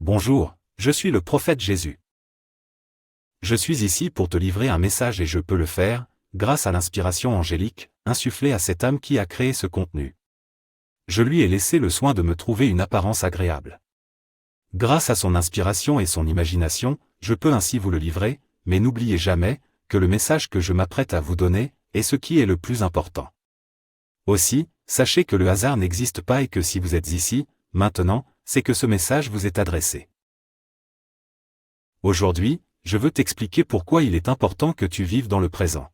Bonjour, je suis le prophète Jésus. Je suis ici pour te livrer un message et je peux le faire, grâce à l'inspiration angélique, insufflée à cette âme qui a créé ce contenu. Je lui ai laissé le soin de me trouver une apparence agréable. Grâce à son inspiration et son imagination, je peux ainsi vous le livrer, mais n'oubliez jamais que le message que je m'apprête à vous donner est ce qui est le plus important. Aussi, sachez que le hasard n'existe pas et que si vous êtes ici, maintenant, c'est que ce message vous est adressé. Aujourd'hui, je veux t'expliquer pourquoi il est important que tu vives dans le présent.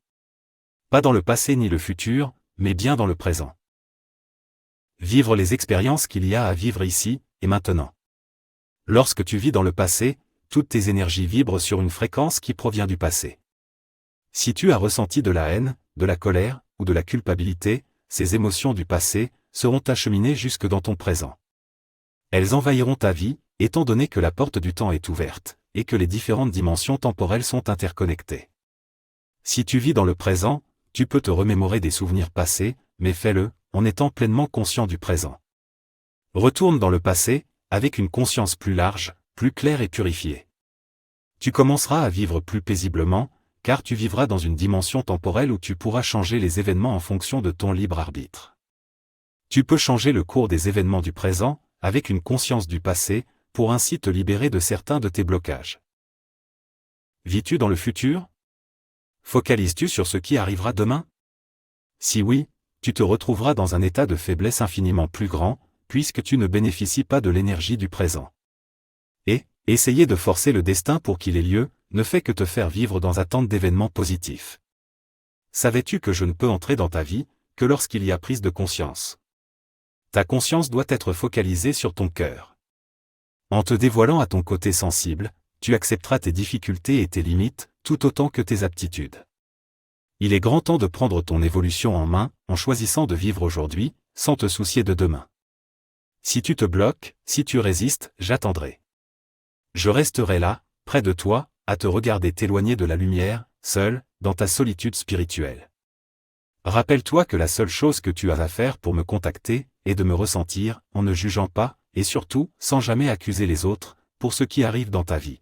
Pas dans le passé ni le futur, mais bien dans le présent. Vivre les expériences qu'il y a à vivre ici et maintenant. Lorsque tu vis dans le passé, toutes tes énergies vibrent sur une fréquence qui provient du passé. Si tu as ressenti de la haine, de la colère ou de la culpabilité, ces émotions du passé seront acheminées jusque dans ton présent. Elles envahiront ta vie, étant donné que la porte du temps est ouverte, et que les différentes dimensions temporelles sont interconnectées. Si tu vis dans le présent, tu peux te remémorer des souvenirs passés, mais fais-le, en étant pleinement conscient du présent. Retourne dans le passé, avec une conscience plus large, plus claire et purifiée. Tu commenceras à vivre plus paisiblement, car tu vivras dans une dimension temporelle où tu pourras changer les événements en fonction de ton libre arbitre. Tu peux changer le cours des événements du présent, avec une conscience du passé, pour ainsi te libérer de certains de tes blocages. Vis-tu dans le futur? Focalises-tu sur ce qui arrivera demain? Si oui, tu te retrouveras dans un état de faiblesse infiniment plus grand, puisque tu ne bénéficies pas de l'énergie du présent. Et, essayer de forcer le destin pour qu'il ait lieu, ne fait que te faire vivre dans attente d'événements positifs. Savais-tu que je ne peux entrer dans ta vie, que lorsqu'il y a prise de conscience? Ta conscience doit être focalisée sur ton cœur. En te dévoilant à ton côté sensible, tu accepteras tes difficultés et tes limites, tout autant que tes aptitudes. Il est grand temps de prendre ton évolution en main, en choisissant de vivre aujourd'hui, sans te soucier de demain. Si tu te bloques, si tu résistes, j'attendrai. Je resterai là, près de toi, à te regarder t'éloigner de la lumière, seul, dans ta solitude spirituelle. Rappelle-toi que la seule chose que tu as à faire pour me contacter, est de me ressentir, en ne jugeant pas, et surtout, sans jamais accuser les autres, pour ce qui arrive dans ta vie.